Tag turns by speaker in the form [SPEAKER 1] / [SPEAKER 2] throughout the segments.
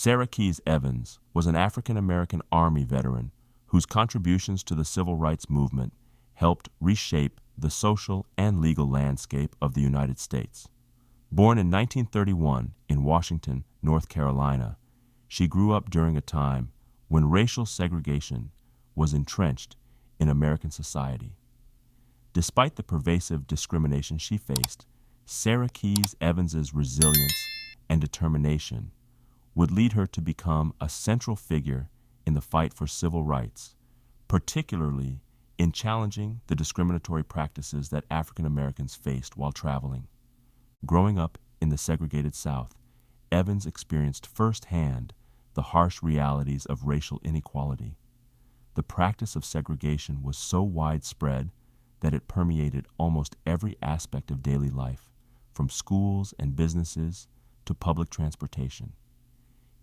[SPEAKER 1] Sarah Keyes Evans was an African-American Army veteran whose contributions to the civil rights movement helped reshape the social and legal landscape of the United States. Born in 1931 in Washington, North Carolina, she grew up during a time when racial segregation was entrenched in American society. Despite the pervasive discrimination she faced, Sarah Keyes Evans's resilience and determination would lead her to become a central figure in the fight for civil rights, particularly in challenging the discriminatory practices that African Americans faced while traveling. Growing up in the segregated South, Evans experienced firsthand the harsh realities of racial inequality. The practice of segregation was so widespread that it permeated almost every aspect of daily life, from schools and businesses to public transportation.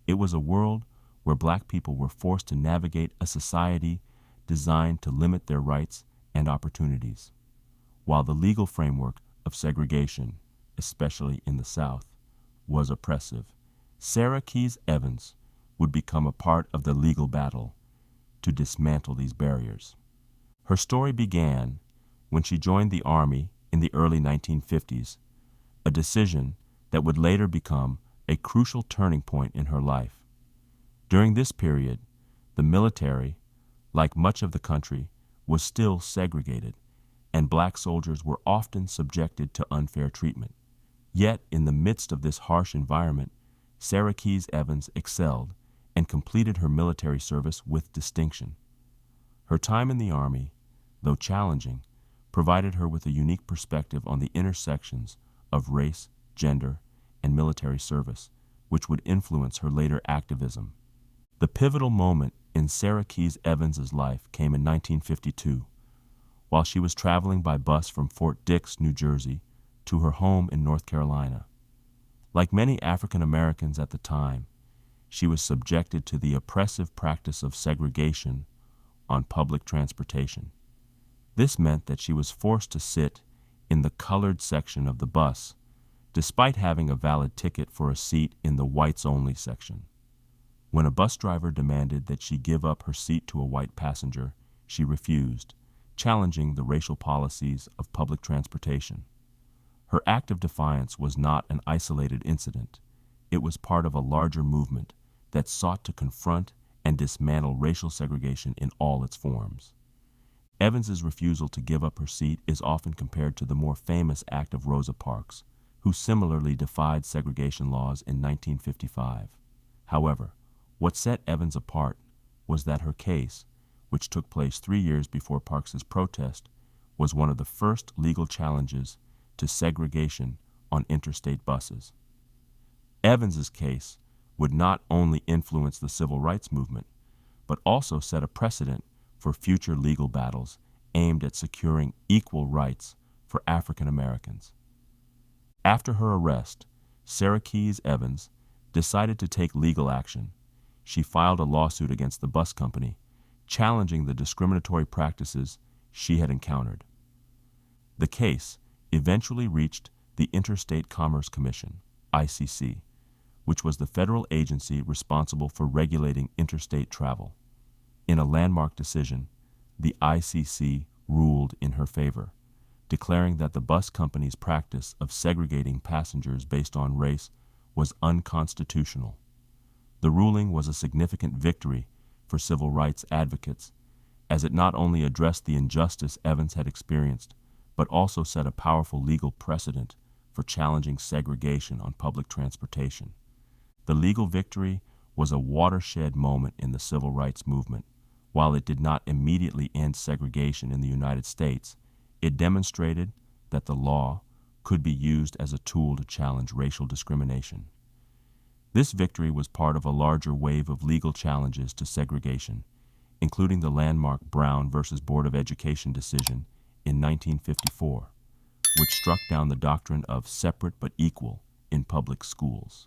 [SPEAKER 1] It was a world where Black people were forced to navigate a society designed to limit their rights and opportunities. While the legal framework of segregation, especially in the South, was oppressive, Sarah Keyes Evans would become a part of the legal battle to dismantle these barriers. Her story began when she joined the Army in the early 1950s, a decision that would later become a crucial turning point in her life. During this period, the military, like much of the country, was still segregated, and Black soldiers were often subjected to unfair treatment. Yet, in the midst of this harsh environment, Sarah Keyes Evans excelled and completed her military service with distinction. Her time in the Army, though challenging, provided her with a unique perspective on the intersections of race, gender, and military service, which would influence her later activism. The pivotal moment in Sarah Keyes Evans's life came in 1952, while she was traveling by bus from Fort Dix, New Jersey, to her home in North Carolina. Like many African Americans at the time, she was subjected to the oppressive practice of segregation on public transportation. This meant that she was forced to sit in the colored section of the bus, despite having a valid ticket for a seat in the whites-only section. When a bus driver demanded that she give up her seat to a white passenger, she refused, challenging the racial policies of public transportation. Her act of defiance was not an isolated incident. It was part of a larger movement that sought to confront and dismantle racial segregation in all its forms. Evans's refusal to give up her seat is often compared to the more famous act of Rosa Parks, who similarly defied segregation laws in 1955. However, what set Evans apart was that her case, which took place 3 years before Parks's protest, was one of the first legal challenges to segregation on interstate buses. Evans's case would not only influence the civil rights movement, but also set a precedent for future legal battles aimed at securing equal rights for African Americans. After her arrest, Sarah Keyes Evans decided to take legal action. She filed a lawsuit against the bus company, challenging the discriminatory practices she had encountered. The case eventually reached the Interstate Commerce Commission, ICC, which was the federal agency responsible for regulating interstate travel. In a landmark decision, the ICC ruled in her favor, declaring that the bus company's practice of segregating passengers based on race was unconstitutional. The ruling was a significant victory for civil rights advocates, as it not only addressed the injustice Evans had experienced, but also set a powerful legal precedent for challenging segregation on public transportation. The legal victory was a watershed moment in the civil rights movement. While it did not immediately end segregation in the United States, it demonstrated that the law could be used as a tool to challenge racial discrimination. This victory was part of a larger wave of legal challenges to segregation, including the landmark Brown v. Board of Education decision in 1954, which struck down the doctrine of separate but equal in public schools.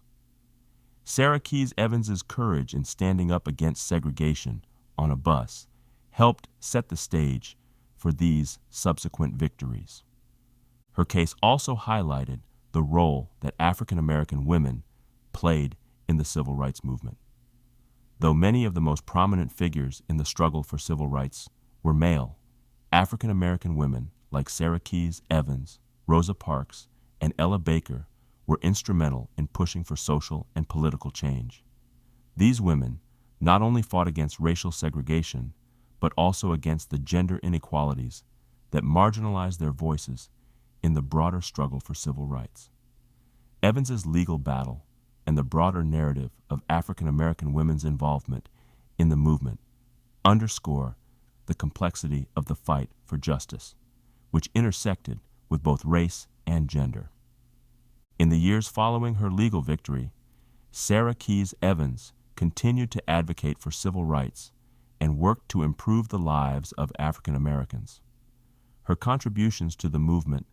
[SPEAKER 1] Sarah Keyes Evans's courage in standing up against segregation on a bus helped set the stage for these subsequent victories. Her case also highlighted the role that African American women played in the civil rights movement. Though many of the most prominent figures in the struggle for civil rights were male, African American women like Sarah Keys Evans, Rosa Parks, and Ella Baker were instrumental in pushing for social and political change. These women not only fought against racial segregation, but also against the gender inequalities that marginalized their voices in the broader struggle for civil rights. Evans's legal battle and the broader narrative of African American women's involvement in the movement underscore the complexity of the fight for justice, which intersected with both race and gender. In the years following her legal victory, Sarah Keys Evans continued to advocate for civil rights and worked to improve the lives of African Americans. Her contributions to the movement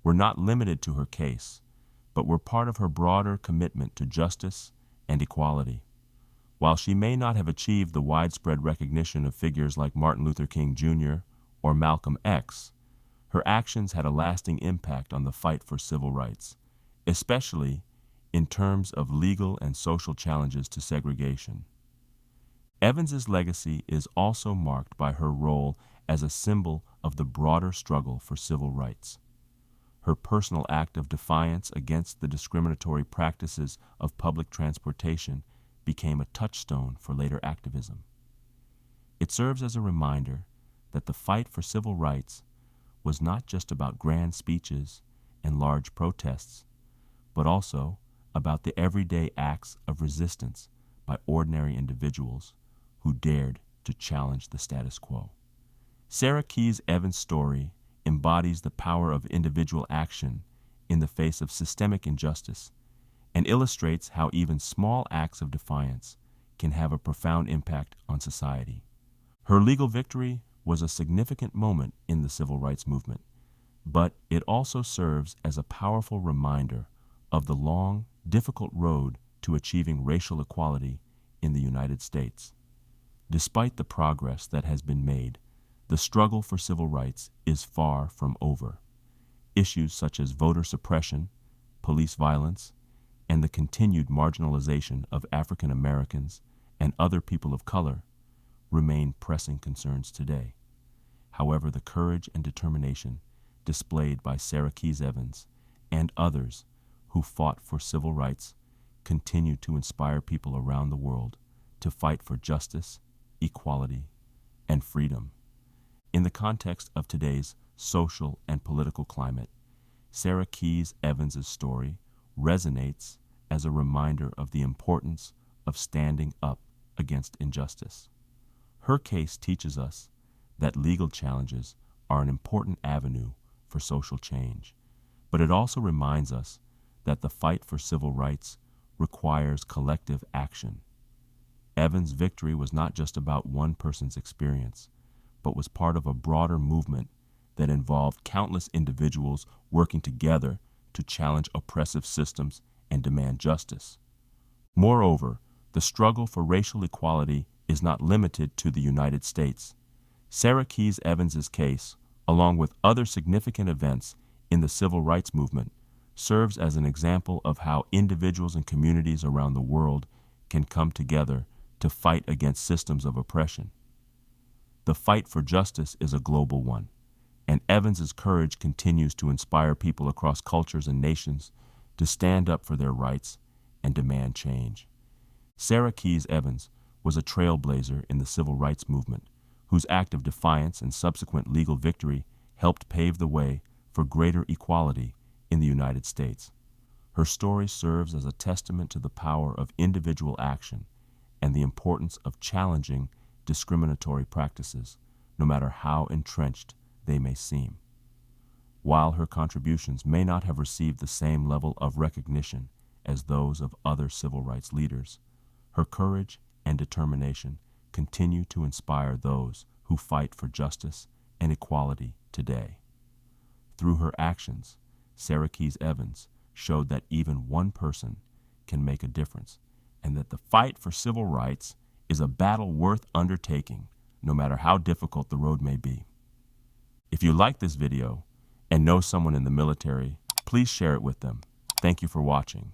[SPEAKER 1] were not limited to her case, but were part of her broader commitment to justice and equality. While she may not have achieved the widespread recognition of figures like Martin Luther King Jr. or Malcolm X, her actions had a lasting impact on the fight for civil rights, especially in terms of legal and social challenges to segregation. Evans's legacy is also marked by her role as a symbol of the broader struggle for civil rights. Her personal act of defiance against the discriminatory practices of public transportation became a touchstone for later activism. It serves as a reminder that the fight for civil rights was not just about grand speeches and large protests, but also about the everyday acts of resistance by ordinary individuals who dared to challenge the status quo. Sarah Keys Evans' story embodies the power of individual action in the face of systemic injustice and illustrates how even small acts of defiance can have a profound impact on society. Her legal victory was a significant moment in the civil rights movement, but it also serves as a powerful reminder of the long, difficult road to achieving racial equality in the United States. Despite the progress that has been made, the struggle for civil rights is far from over. Issues such as voter suppression, police violence, and the continued marginalization of African Americans and other people of color remain pressing concerns today. However, the courage and determination displayed by Sarah Keys Evans and others who fought for civil rights continue to inspire people around the world to fight for justice, equality, and freedom. In the context of today's social and political climate, Sarah Keys Evans' story resonates as a reminder of the importance of standing up against injustice. Her case teaches us that legal challenges are an important avenue for social change, but it also reminds us that the fight for civil rights requires collective action. Evans' victory was not just about one person's experience, but was part of a broader movement that involved countless individuals working together to challenge oppressive systems and demand justice. Moreover, the struggle for racial equality is not limited to the United States. Sarah Keys Evans' case, along with other significant events in the civil rights movement, serves as an example of how individuals and communities around the world can come together to fight against systems of oppression. The fight for justice is a global one, and Evans' courage continues to inspire people across cultures and nations to stand up for their rights and demand change. Sarah Keys Evans was a trailblazer in the civil rights movement, whose act of defiance and subsequent legal victory helped pave the way for greater equality in the United States. Her story serves as a testament to the power of individual action and the importance of challenging discriminatory practices, no matter how entrenched they may seem. While her contributions may not have received the same level of recognition as those of other civil rights leaders, her courage and determination continue to inspire those who fight for justice and equality today. Through her actions, Sarah Keys Evans showed that even one person can make a difference, and that the fight for civil rights is a battle worth undertaking, no matter how difficult the road may be. If you like this video and know someone in the military, please share it with them. Thank you for watching.